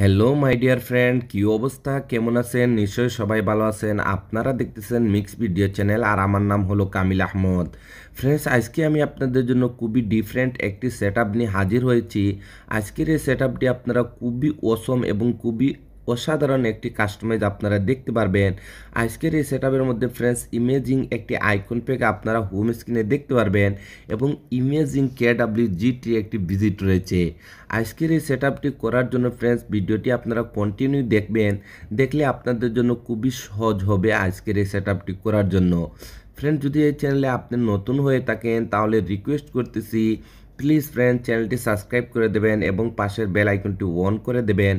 Hello my dear friend, কি অবস্থা, কেমন আছেন? নিশ্চয়ই সবাই ভালো আছেন। আপনারা দেখতেছেন মিক্স ভিডিও চ্যানেল আর আমার নাম হলো কামিল আহমদ। ফ্রেন্ডস, আজকে আমি আপনাদের জন্য খুবই ডিফারেন্ট একটি সেটআপ নিয়ে হাজির হয়েছি। আজকের এই সেটআপটি আপনারা খুবই অসম এবং খুবই অসাধারণ একটি কাস্টমাইজ আপনারা দেখতে পারবেন। আজকের এই সেটআপের মধ্যে ফ্রেন্ডস ইমেজিং একটি আইকন প্যাক আপনারা হোম স্ক্রিনে দেখতে পারবেন এবং ইমেজিং KWGT একটি ভিজিট রয়েছে। আজকের এই সেটআপটি করার জন্য ফ্রেন্ডস ভিডিওটি আপনারা কন্টিনিউ দেখবেন, দেখলে আপনাদের জন্য খুবই সহজ হবে আজকের এই সেটআপটি করার জন্য। ফ্রেন্ড, যদি এই চ্যানেলে আপনি নতুন হয়ে থাকেন তাহলে রিকোয়েস্ট করতেছি প্লিজ ফ্রেন্ড চ্যানেলটি সাবস্ক্রাইব করে দেবেন এবং পাশের বেল আইকনটি অন করে দেবেন।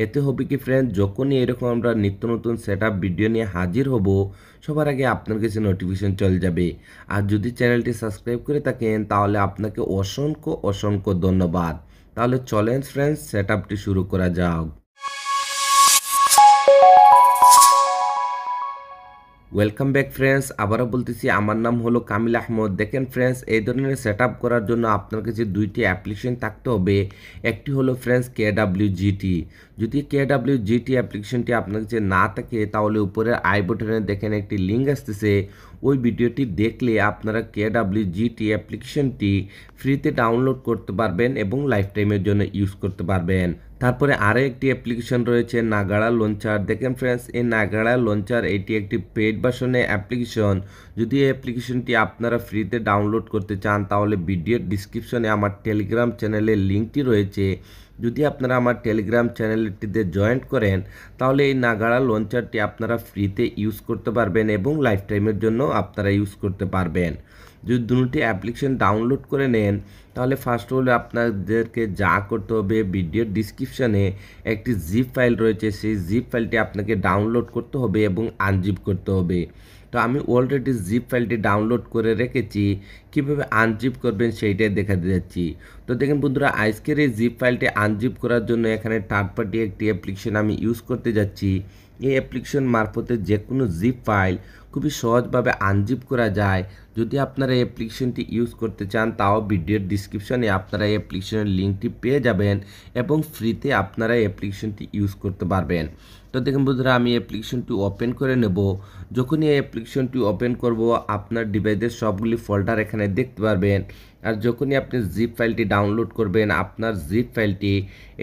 এতে হবে কি ফ্রেন্ড, যখনই এরকম আমরা নিত্য নতুন সেটআপ ভিডিও নিয়ে হাজির হব সবার আগে আপনার কাছে নোটিফিকেশন চলে যাবে। আর যদি চ্যানেলটি সাবস্ক্রাইব করে থাকেন তাহলে আপনাকে অসংখ্য অসংখ্য ধন্যবাদ। তাহলে চলেন ফ্রেন্ডস সেটআপটি শুরু করা যাক। ওয়েলকাম ব্যাক ফ্রেন্ডস, আবারও বলতেছি আমার নাম হলো কামিল আহমদ। দেখেন ফ্রেন্ডস, এই ধরনের সেটআপ করার জন্য আপনার কাছে দুইটি অ্যাপ্লিকেশন থাকতে হবে। একটি হলো ফ্রেন্ডস KWGT। যদি KWGT অ্যাপ্লিকেশনটি আপনার কাছে না থাকে তাহলে উপরের আই বাটনে দেখেন একটি লিঙ্ক আসতেছে, ওই ভিডিওটি দেখলে আপনারা KWGT অ্যাপ্লিকেশনটি ফ্রিতে ডাউনলোড করতে পারবেন এবং লাইফ টাইমের জন্য ইউজ করতে পারবেন। তারপরে আরও একটি অ্যাপ্লিকেশন রয়েছে নাগাড়া লঞ্চার। দেখেন ফ্রেন্ডস, এই নাগাড়া লঞ্চার এটি একটি পেইড ভার্সনের অ্যাপ্লিকেশন। যদি এই অ্যাপ্লিকেশনটি আপনারা ফ্রিতে ডাউনলোড করতে চান তাহলে ভিডিওর ডিসক্রিপশনে আমার টেলিগ্রাম চ্যানেলের লিঙ্কটি রয়েছে। যদি আপনারা আমার টেলিগ্রাম চ্যানেলটিতে জয়েন করেন তাহলে এই নাগাড়া লঞ্চারটি আপনারা ফ্রিতে ইউজ করতে পারবেন এবং লাইফ টাইমের জন্য আপনারা ইউজ করতে পারবেন। যদি দুটি অ্যাপ্লিকেশন ডাউনলোড করে নেন তাহলে ফার্স্ট হলে আপনাদেরকে যা করতে হবে, ভিডিওর ডিসক্রিপশনে একটি জিপ ফাইল রয়েছে, সেই জিপ ফাইলটি আপনাকে ডাউনলোড করতে হবে এবং আনজিপ করতে হবে। তো আমি অলরেডি জিপ ফাইলটি ডাউনলোড করে রেখেছি, কীভাবে আনজিপ করবেন সেইটাই দেখাতে যাচ্ছি। তো দেখেন বন্ধুরা, আজকের এই জিপ ফাইলটি আনজিপ করার জন্য এখানে থার্ড পার্টি একটি অ্যাপ্লিকেশন আমি ইউজ করতে যাচ্ছি। এই অ্যাপ্লিকেশন মারফতে যে কোনো জিপ ফাইল খুবই সহজভাবে আনজিপ করা যায়। যদি আপনারা এই অ্যাপ্লিকেশনটি ইউজ করতে চান তাও ভিডিওর ডিসক্রিপশনে আপনারা এই অ্যাপ্লিকেশনের লিঙ্কটি পেয়ে যাবেন এবং ফ্রিতে আপনারা এই অ্যাপ্লিকেশনটি ইউজ করতে পারবেন। তো দেখুন বন্ধুরা, আমি অ্যাপ্লিকেশনটি ওপেন করে নেব। যখনই এই অ্যাপ্লিকেশনটি ওপেন করব আপনার ডিভাইসের সবগুলি ফোল্ডার এখানে দেখতে পারবেন। আর যখনই আপনি জিপ ফাইলটি ডাউনলোড করবেন আপনার জিপ ফাইলটি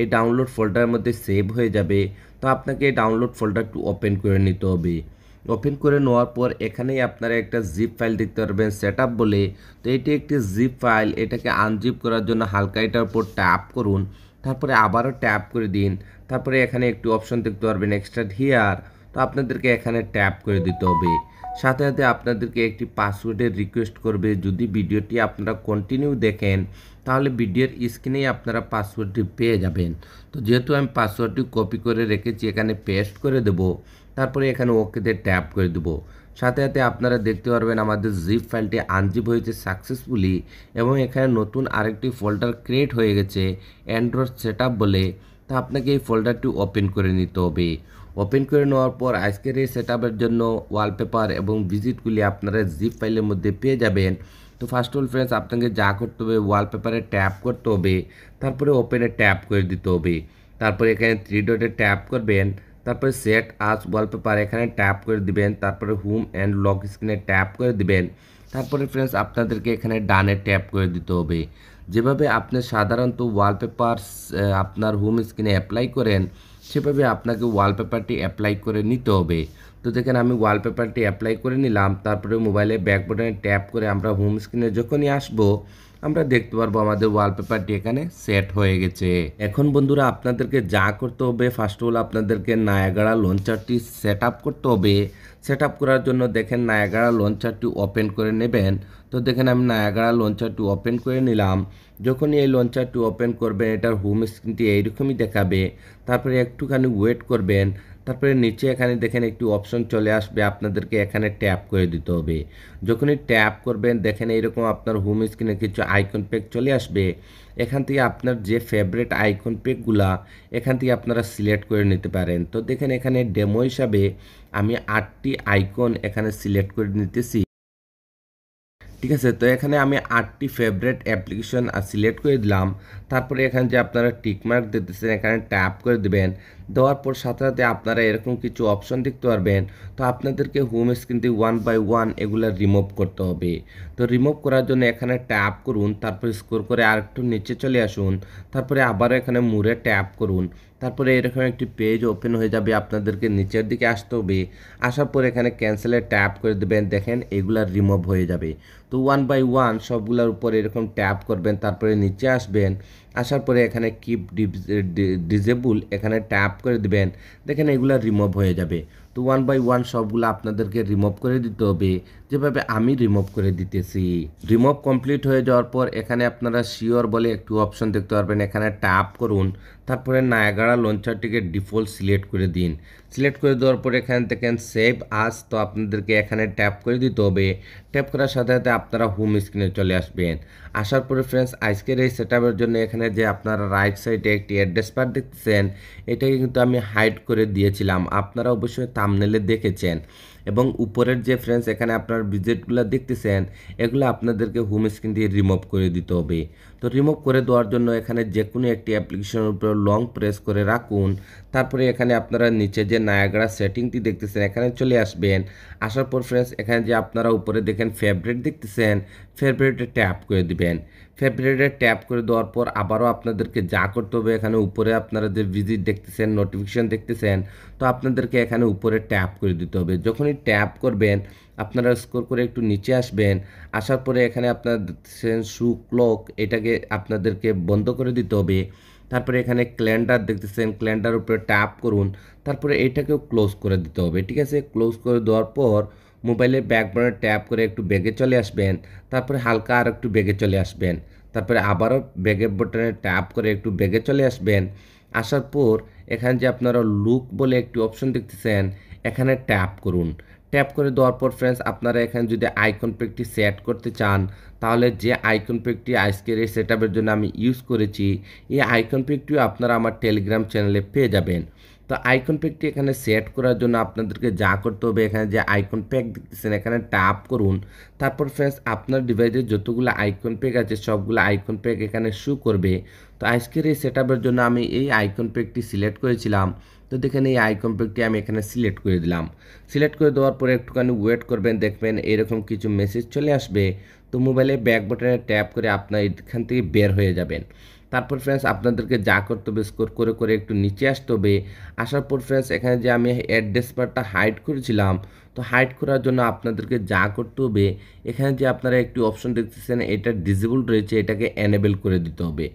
এই ডাউনলোড ফোল্ডারের মধ্যে সেভ হয়ে যাবে। তো আপনাকে এই ডাউনলোড ফোল্ডারটি ওপেন করে নিতে হবে। ওপেন করে নেওয়ার পর এখানেই আপনারা একটা জিপ ফাইল দেখতে পারবেন সেটআপ বলে। তো এটি একটি জিপ ফাইল, এটাকে আনজিপ করার জন্য হালকা এটার উপর ট্যাপ করুন, তারপরে আবারও ট্যাপ করে দিন। তারপরে এখানে একটি অপশন দেখতে পারবেন এক্সট্রাক্ট হিয়ার, তো আপনাদেরকে এখানে ট্যাপ করে দিতে হবে। সাথে সাথে আপনাদেরকে একটি পাসওয়ার্ডের রিকোয়েস্ট করবে। যদি ভিডিওটি আপনারা কন্টিনিউ দেখেন তাহলে ভিডিওর স্ক্রিনেই আপনারা পাসওয়ার্ডটি পেয়ে যাবেন। তো যেহেতু আমি পাসওয়ার্ডটি কপি করে রেখেছি এখানে পেস্ট করে দেব, তারপরে এখানে ওকেতে ট্যাপ করে দেব। সাথে সাথে আপনারা দেখতে পারবেন আমাদের জিপ ফাইলটি আনজিপ হয়েছে সাকসেসফুলি এবং এখানে নতুন আরেকটি ফোল্ডার ক্রিয়েট হয়ে গেছে অ্যান্ড্রয়েড সেটআপ বলে। তা আপনাকে এই ফোল্ডারটি ওপেন করে নিতে হবে। ওপেন করে নেওয়ার পর আজকের এই সেটআপের জন্য ওয়ালপেপার এবং ভিজিটগুলি আপনারা জিপ ফাইলের মধ্যে পেয়ে যাবেন। তো ফার্স্ট অল ফ্রেন্ডস, আপনাকে যা করতে হবে ওয়ালপেপারে ট্যাপ করতে হবে, তারপরে ওপেনে ট্যাপ করে দিতে হবে। তারপরে এখানে থ্রি ডটে ট্যাপ করবেন, তারপরে সেট আজ ওয়ালপেপার এখানে ট্যাপ করে দিবেন, তারপরে হোম অ্যান্ড লক স্ক্রিনে ট্যাপ করে দিবেন। তারপরে ফ্রেন্ডস আপনাদেরকে এখানে ডানে ট্যাপ করে দিতে হবে। যেভাবে আপনি সাধারণত ওয়ালপেপার আপনার হোম স্ক্রিনে অ্যাপ্লাই করেন সেভাবে আপনাকে ওয়ালপেপারটি অ্যাপ্লাই করে নিতে হবে। তো দেখেন আমি ওয়ালপেপারটি অ্যাপ্লাই করে নিলাম। তারপরে মোবাইলে ব্যাক বাটনে ট্যাপ করে আমরা হোম স্ক্রিনে যখনই আসবো আমরা দেখতে পারবো আমাদের ওয়ালপেপারটি এখানে সেট হয়ে গেছে। এখন বন্ধুরা আপনাদেরকে যা করতে হবে, ফার্স্ট অল আপনাদেরকে নায়াগারা লঞ্চারটি সেট আপ করতে হবে। সেট আপ করার জন্য দেখেন নায়াগারা লঞ্চারটি ওপেন করে নেবেন। তো দেখেন আমি নায়াগারা লঞ্চারটি ওপেন করে নিলাম। যখনই এই লঞ্চারটি ওপেন করবেন এটার হোম স্ক্রিনটি এইরকমই দেখাবে। তারপরে একটুখানি ওয়েট করবেন, তারপরে নিচে এখানে দেখেন একটি অপশন চলে আসবে, আপনাদেরকে এখানে ট্যাপ করে দিতে হবে। যখনই ট্যাপ করবেন দেখেন এইরকম আপনার হোম স্ক্রিনে কিছু আইকন প্যাক চলে আসবে। এখান থেকে আপনার যে ফেভারিট আইকন প্যাকগুলা এখান থেকে আপনারা সিলেক্ট করে নিতে পারেন। তো দেখেন এখানে ডেমো হিসাবে আমি 8টি আইকন এখানে সিলেক্ট করে নিতেছি। ঠিক আছে, তো এখানে আমি 8টি ফেভারিট অ্যাপ্লিকেশন সিলেক্ট করে দিলাম। তারপরে এখানে যে আপনারা টিকমার্ক দিতেছেন এখানে ট্যাপ করে দিবেন। দেওয়ার পর সাথে সাথে আপনারা এরকম কিছু অপশন দেখতে পারবেন। তো আপনাদেরকে হোম স্ক্রিন থেকে 1 বাই 1 এগুলো রিমুভ করতে হবে। তো রিমুভ করার জন্য এখানে ট্যাপ করুন, তারপরে স্ক্রল করে আরেকটু নিচে চলে আসুন, তারপরে আবারও এখানে মুড়ে ট্যাপ করুন। তারপরে এরকম একটি পেজ ওপেন হয়ে যাবে, আপনাদেরকে নিচের দিকে আসতে হবে। আসার পর এখানে ক্যান্সেলে ট্যাপ করে দেবেন, দেখেন এগুলা রিমুভ হয়ে যাবে। তো 1 বাই 1 সবগুলোর উপর এরকম ট্যাপ করবেন, তারপরে নিচে আসবেন। আসার পরে এখানে কিপ ডিজেবল এখানে ট্যাপ করে দিবেন, দেখেন এগুলা রিমুভ হয়ে যাবে। তো 1 বাই 1 সবগুলো আপনাদেরকে রিমুভ করে দিতে হবে, যেভাবে আমি রিমুভ করে দিতেছি। রিমুভ কমপ্লিট হয়ে যাওয়ার পর এখানে আপনারা শিওর বলে একটু অপশন দেখতে পারবেন, এখানে ট্যাপ করুন। তারপরে নায়াগারা লঞ্চারটিকে ডিফল্ট সিলেক্ট করে দিন। সিলেক্ট করে দেওয়ার পর এখানে দেখেন সেভ আস, তো আপনাদেরকে এখানে ট্যাপ করে দিতে হবে। ট্যাপ করার সাথে সাথে আপনারা হোম স্ক্রিনে চলে আসবেন। আসার পরে ফ্রেন্ডস আজকের এই সেটআপের জন্য এখানে যে আপনারা রাইট সাইডে একটি অ্যাড্রেস বার দেখতেছেন, এটাকে কিন্তু আমি হাইড করে দিয়েছিলাম, আপনারা অবশ্যই থাম্বনেলে দেখেছেন। এবং উপরের যে ফ্রেন্ডস এখানে আপনার ভিজিটগুলো দেখতেছেন, এগুলো আপনাদেরকে হোম স্ক্রিন দিয়ে রিমুভ করে দিতে হবে। তো রিমুভ করে দেওয়ার জন্য এখানে যে কোনো একটি অ্যাপ্লিকেশনের উপর লং প্রেস করে রাখুন। তারপরে এখানে আপনারা নিচে যে নায়াগারা সেটিংটি দেখতেছেন এখানে চলে আসবেন। আসার পর ফ্রেন্ডস এখানে যে আপনারা উপরে দেখেন ফেভারিট দেখতেছেন, ফেভারিটে ট্যাপ করে দিবেন। ফেভারিটে ট্যাপ করে দেওয়ার পর আবারও আপনাদেরকে যা করতে হবে, এখানে উপরে আপনারা যে ভিজিট দেখতেছেন, নোটিফিকেশন দেখতেছেন, তো আপনাদেরকে এখানে উপরে ট্যাপ করে দিতে হবে। যখনই ট্যাপ করবেন আপনারা স্ক্রল করে একটু নিচে আসবেন। আসার পরে এখানে আপনারা দেখতেছেন শু ক্লক, এটাকে আপনাদেরকে বন্ধ করে দিতে হবে। তারপরে এখানে ক্যালেন্ডার দেখতেছেন, ক্যালেন্ডার উপরে ট্যাপ করুন, তারপরে এটাকেও ক্লোজ করে দিতে হবে। ঠিক আছে, ক্লোজ করে দেওয়ার পর মোবাইলের ব্যাক বাটনে ট্যাপ করে একটু ব্যাগে চলে আসবেন, তারপরে হালকা আর একটু ব্যাগে চলে আসবেন, তারপরে আবারও ব্যাগের বাটনে ট্যাপ করে একটু ব্যাগে চলে আসবেন। আসার পর এখানে যে আপনারা লুক বলে একটি অপশন দেখতেছেন এখানে ট্যাপ করুন। ট্যাপ করে দেওয়ার পর ফ্রেন্ডস আপনারা এখানে যদি আইকন প্যাকটি সেট করতে চান, তাহলে যে আইকন প্যাকটি আজকের এই সেটআপের জন্য আমি ইউজ করেছি, এই আইকন প্যাকটিও আপনারা আমার টেলিগ্রাম চ্যানেলে পেয়ে যাবেন। তো আইকন প্যাকটি এখানে সেট করার জন্য আপনাদেরকে যা করতে হবে, এখানে যে আইকন প্যাক দেখতেছেন এখানে ট্যাপ করুন। তারপর ফ্রেন্ডস আপনার ডিভাইসে যতগুলো আইকন প্যাক আছে সবগুলো আইকন প্যাক এখানে শো করবে। তো আজকের এই সেটআপের জন্য আমি এই আইকন প্যাকটি সিলেক্ট করেছিলাম। তো দেখেন এই আইকন প্যাকটি আমি এখানে সিলেক্ট করে দিলাম। সিলেক্ট করে দেওয়ার পরে একটুখানি ওয়েট করবেন, দেখবেন এরকম কিছু মেসেজ চলে আসবে। তো মোবাইলে ব্যাক বাটনে ট্যাপ করে আপনার এখান থেকে বের হয়ে যাবেন। তারপর ফ্রেন্ডস আপনাদেরকে যা করতে হবে স্ক্রল করে করে একটু নিচে আসতে হবে। আসার পর ফ্রেন্ডস এখানে যে আমি অ্যাড্রেস বারটা হাইড করেছিলাম, তো হাইড করার জন্য আপনাদেরকে যা করতে হবে, এখানে যে আপনারা একটি অপশন দেখতেছেন এটা ডিসেবল রয়েছে, এটাকে এনেবেল করে দিতে হবে।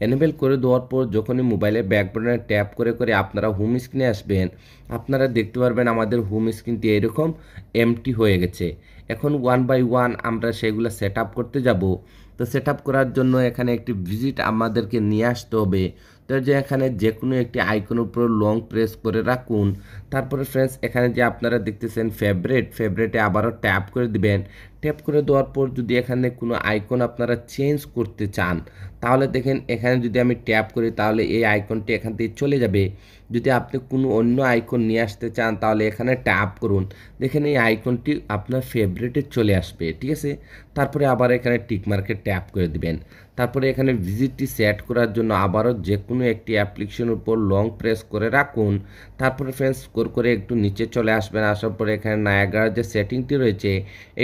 এনেবেল করে দেওয়ার পর যখনই মোবাইলের ব্যাক বাটনে ট্যাপ করে করে আপনারা হোম স্ক্রিনে আসবেন, আপনারা দেখতে পারবেন আমাদের হোম স্ক্রিনটি এরকম এমটি হয়ে গেছে। এখন 1 বাই 1 আমরা সেগুলো সেট আপ করতে যাব। তো সেট আপ করার জন্য এখানে একটি ভিজিট আমাদেরকে নিয়ে আসতে হবে। তো যে এখানে যে কোনো একটি আইকনের উপর লং প্রেস করে রাখুন। তারপরে ফ্রেন্ডস এখানে যে আপনারা দেখতেছেন ফেভারিটে আবারও ট্যাপ করে দিবেন। ট্যাপ করে দেওয়ার পর যদি এখানে কোনো আইকন আপনারা চেঞ্জ করতে চান, তাহলে দেখেন এখানে যদি আমি ট্যাপ করি তাহলে এই আইকনটি এখান থেকে চলে যাবে। যদি আপনি কোনো অন্য আইকন নিয়ে আসতে চান তাহলে এখানে ট্যাপ করুন, দেখেন এই আইকনটি আপনার ফেভারিটে চলে আসবে। ঠিক আছে, তারপরে আবার এখানে টিক মার্কে ট্যাপ করে দিবেন। তারপরে এখানে ভিজিটটি সেট করার জন্য আবারও যে কোনো একটি অ্যাপ্লিকেশনের উপর লং প্রেস করে রাখুন। তারপরে ফ্রেন্ডস স্ক্রল করে একটু নিচে চলে আসবেন। আসার পরে এখানে নায়াগারার যে সেটিংটি রয়েছে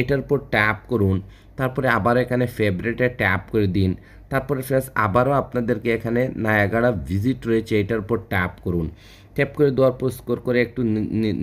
এটার উপর ট্যাপ করুন। তারপরে আবার এখানে ফেভারিটে ট্যাপ করে দিন। তারপরে ফ্রেন্ডস আবারও আপনাদেরকে এখানে নায়াগারা ভিজিট রয়েছে এটার উপর ট্যাপ করুন। ট্যাপ করে দেওয়ার পর স্ক্রল করে একটু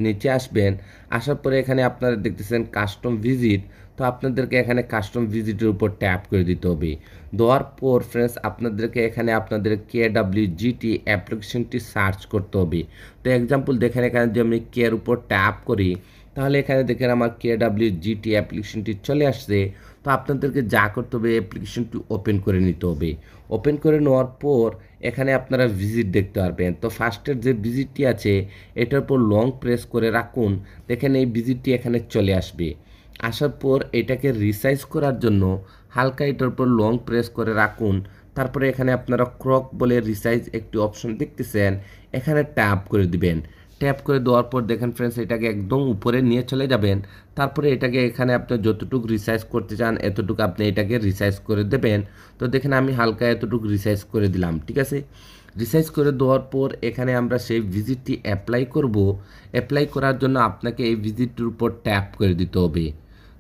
নিচে আসবেন। আসার পরে এখানে আপনারা দেখতেছেন কাস্টম ভিজিট, তো আপনাদেরকে এখানে কাস্টম ভিজিটের উপর ট্যাপ করে দিতে হবে। দেওয়ার পর ফ্রেন্ডস আপনাদেরকে এখানে আপনাদের KWGT অ্যাপ্লিকেশনটি সার্চ করতে হবে। তো এক্সাম্পল দেখেন এখানে যে আমি এর উপর ট্যাপ করি, তাহলে এখানে দেখেন আমার KWGT অ্যাপ্লিকেশনটি চলে আসছে। তো আপনাদেরকে যা করতে হবে অ্যাপ্লিকেশনটি ওপেন করে নিতে হবে। ওপেন করে নেওয়ার পর এখানে আপনারা ভিজিট দেখতে পারবেন। তো ফার্স্টের যে ভিজিটটি আছে এটার উপর লং প্রেস করে রাখুন, দেখেন এই ভিজিটটি এখানে চলে আসবে। আসার পর এটাকে রিসাইজ করার জন্য হালকা এটার উপর লং প্রেস করে রাখুন। তারপরে এখানে আপনারা ক্রক বলে রিসাইজ একটি অপশন দেখতেছেন, এখানে ট্যাপ করে দিবেন। ট্যাপ করে দেওয়ার পর দেখেন ফ্রেন্ডস এটাকে একদম উপরে নিয়ে চলে যাবেন। তারপরে এটাকে এখানে আপনি যতটুকু রিসাইজ করতে চান এতটুকু আপনি এটাকে রিসাইজ করে দেবেন। তো দেখেন আমি হালকা এতটুকু রিসাইজ করে দিলাম, ঠিক আছে। রিসাইজ করে দেওয়ার পর এখানে আমরা সেই ভিজিটটি অ্যাপ্লাই করব। অ্যাপ্লাই করার জন্য আপনাকে এই ভিজিটটির উপর ট্যাপ করে দিতে হবে।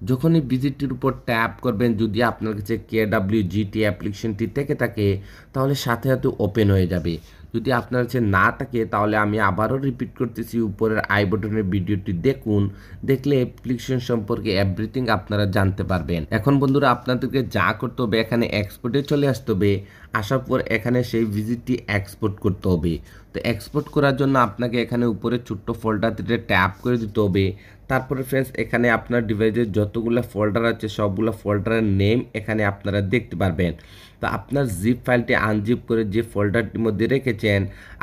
যখনই ভিজিটটির উপর ট্যাপ করবেন, যদি আপনার কাছে KWGT অ্যাপ্লিকেশনটি থেকে থাকে তাহলে সাথে সাথে ওপেন হয়ে যাবে। যদি আপনার কাছে না থাকে তাহলে আমি আবারও রিপিট করতেছি, উপরের আই বাটনের ভিডিওটি দেখুন, দেখলে অ্যাপ্লিকেশন সম্পর্কে এভরিথিং আপনারা জানতে পারবেন। এখন বন্ধুরা আপনাদেরকে যা করতে হবে, এখানে এক্সপোর্টে চলে আসতে হবে। আসার পর এখানে সেই ভিজিটটি এক্সপোর্ট করতে হবে। তো এক্সপোর্ট করার জন্য আপনাকে এখানে উপরে ছোট্ট ফোল্ডারটিতে ট্যাপ করে দিতে হবে। তারপরে ফ্রেন্ডস এখানে আপনার ডিভাইসের যতগুলো ফোল্ডার আছে সবগুলো ফোল্ডারের নেম এখানে আপনারা দেখতে পারবেন। তো আপনার জিপ ফাইলটি আনজিপ করে যে ফোল্ডারটির মধ্যে রেখেছেন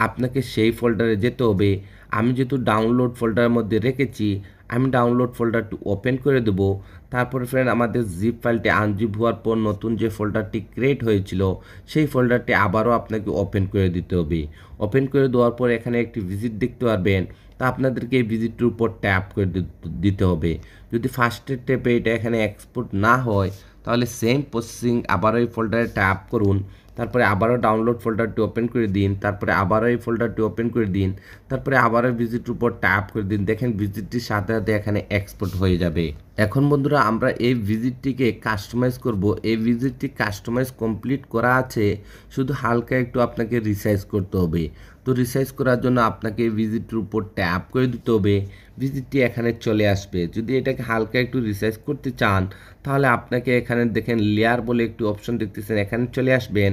আপনাকে সেই ফোল্ডারে যেতে হবে। আমি যেহেতু ডাউনলোড ফোল্ডারের মধ্যে রেখেছি, আমি ডাউনলোড ফোল্ডারটি ওপেন করে দেব। তারপরে ফ্রেন্ড আমাদের জিপ ফাইলটি আনজিপ হওয়ার পর নতুন যে ফোল্ডারটি ক্রিয়েট হয়েছিল সেই ফোল্ডারটি আবারও আপনাকে ওপেন করে দিতে হবে। ওপেন করে দেওয়ার পর এখানে একটি ভিজিট দেখতে পারবেন। তা আপনাদেরকে এই ভিজিটটির উপর ট্যাপ করে দিতে হবে। যদি ফার্স্টের ট্যাপে এটা এখানে এক্সপোর্ট না হয় তাহলে সেম প্রসেসিং আবারও এই ফোল্ডারে ট্যাপ করুন। তারপরে আবারও ডাউনলোড ফোল্ডারটি ওপেন করে দিন। তারপরে আবারও এই ফোল্ডারটি ওপেন করে দিন। তারপরে আবারও ভিজিটের উপর ট্যাপ করে দিন। দেখেন ভিজিটটির সাথে সাথে এখানে এক্সপোর্ট হয়ে যাবে। এখন বন্ধুরা আমরা এই ভিজিটটিকে কাস্টমাইজ করব। এই ভিজিটটি কাস্টমাইজ কমপ্লিট করা আছে, শুধু হালকা একটু আপনাকে রিসাইজ করতে হবে। তো রিসাইজ করার জন্য আপনাকে ভিজিটের উপর ট্যাপ করে দিতে হবে। ভিজিটটি এখানে চলে আসবে। যদি এটাকে হালকা একটু রিসাইজ করতে চান তাহলে আপনাকে এখানে দেখেন লেয়ার বলে একটি অপশন দেখতেছেন, এখানে চলে আসবেন।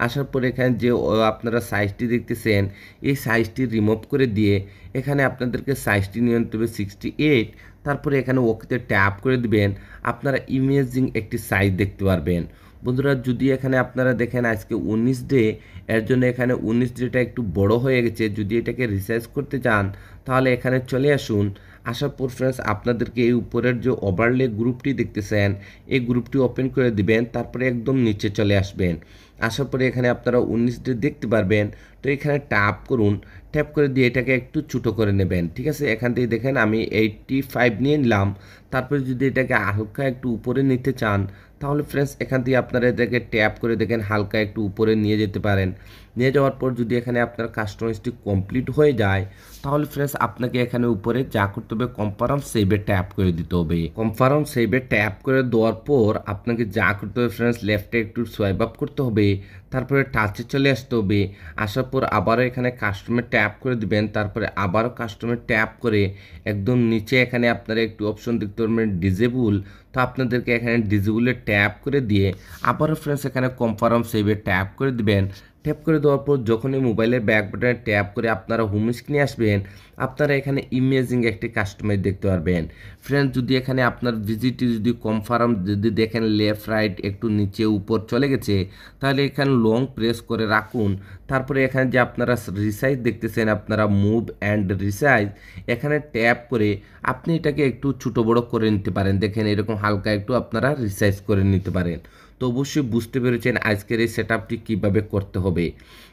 আসার পর এখানে যে আপনারা সাইজটি দেখতেছেন এই সাইজটি রিমুভ করে দিয়ে এখানে আপনাদেরকে সাইজটি নিয়ে নিতে হবে 68। তারপরে এখানে ওকেতে ট্যাপ করে দিবেন। আপনারা ইমেজিং একটি সাইজ দেখতে পারবেন। বন্ধুরা যদি এখানে আপনারা দেখেন আজকে 19 ডে, এর জন্য এখানে 19 ডেটা একটু বড় হয়ে গেছে। যদি এটাকে রিসাইজ করতে চান তাহলে এখানে চলে আসুন। আসার পর ফ্রেন্ডস আপনাদেরকে এই উপরের যে ওভারলে গ্রুপটি দেখতেছেন এই গ্রুপটি ওপেন করে দিবেন। তারপরে একদম নিচে চলে আসবেন। আসার পরে এখানে আপনারা 19 ডে দেখতে পারবেন। তো এখানে ট্যাপ করুন। ট্যাপ করে দিয়ে এটাকে একটু ছোটো করে নেবেন, ঠিক আছে। এখান থেকে দেখেন আমি 85 নিয়ে নিলাম। তারপরে যদি এটাকে হালকা একটু উপরে নিতে চান তাহলে ফ্রেন্ডস এখান থেকে আপনারা এটাকে ট্যাপ করে দেখেন হালকা একটু উপরে নিয়ে যেতে পারেন। নিয়ে যাওয়ার পর যদি এখানে আপনার কাস্টমাইজটি কমপ্লিট হয়ে যায় তাহলে ফ্রেন্ডস আপনাকে এখানে উপরে যা করতে হবে কনফার্ম সেভে ট্যাপ করে দিতে হবে। কনফার্ম সেভে ট্যাপ করে দেওয়ার পর আপনাকে যা করতে হবে ফ্রেন্ডস লেফটে একটু সোয়াইপ আপ করতে হবে। তারপরে টাচে চলে আসতে হবে। আসার পর আবারও এখানে কাস্টমে ট্যাপ করে দিবেন। তারপরে আবারও কাস্টমে ট্যাপ করে একদম নিচে এখানে আপনারা একটু অপশন দেখতে পারবেন ডিজেবল। তো আপনাদেরকে এখানে ডিজেবলে ট্যাপ করে দিয়ে আবারও ফ্রেন্ডস এখানে কনফার্ম সেভে ট্যাপ করে দিবেন। ট্যাপ করে দেওয়ার পর যখনই মোবাইলের ব্যাক বাটনে ট্যাপ করে আপনারা হোম স্ক্রিনে আসবেন আপনারা এখানে ইমেজিং একটি কাস্টমাইজ দেখতে পারবেন। ফ্রেন্ডস যদি এখানে আপনার ভিজিটি যদি কনফার্ম যদি দেখেন লেফট রাইট একটু নিচে উপর চলে গেছে তাহলে এখানে লং প্রেস করে রাখুন। তারপরে এখানে যে আপনারা রিসাইজ দেখতেছেন আপনারা মুভ অ্যান্ড রিসাইজ এখানে ট্যাপ করে আপনি এটাকে একটু ছোটো বড়ো করে নিতে পারেন। দেখেন এরকম হালকা একটু আপনারা রিসাইজ করে নিতে পারেন। তো অবশ্যই বুঝতে পেরেছেন আজকের এই সেটআপটি কীভাবে করতে হবে।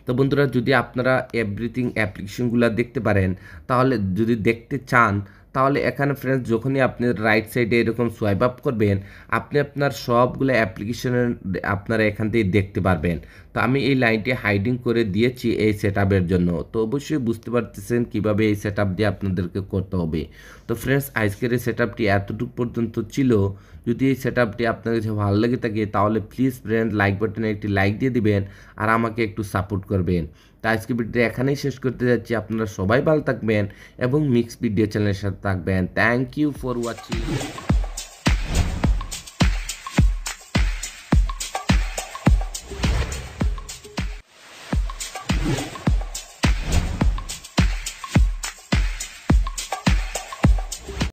তো বন্ধুরা যদি আপনারা এভরিথিং অ্যাপ্লিকেশনগুলো দেখতে পারেন তাহলে যদি দেখতে চান তাহলে এখানে ফ্রেন্ডস যখনই আপনি রাইট সাইডে এরকম সোয়াইপ আপ করবেন আপনি আপনার সবগুলো অ্যাপ্লিকেশনের আপনারা এখান থেকে দেখতে পারবেন। তো আমি এই লাইনটি হাইডিং করে দিয়েছি এই সেটআপের জন্য। তো অবশ্যই বুঝতে পারতেছেন কীভাবে এই সেটআপ দিয়ে আপনাদেরকে করতে হবে। তো ফ্রেন্ডস আজকের এই সেটআপটি এতটুকু পর্যন্ত ছিল। যদি এই সেটআপটি আপনার কাছে ভালো লেগে থাকে তাহলে প্লিজ ফ্রেন্ড লাইক বাটনে একটি লাইক দিয়ে দিবেন আর আমাকে একটু সাপোর্ট করবেন। তো আজকে ভিডিওটা এখানেই শেষ করতে যাচ্ছি। আপনারা সবাই ভালো থাকবেন এবং মিক্স ভিডিও চ্যানেলের সাথে থাকবেন। Thank you for watching.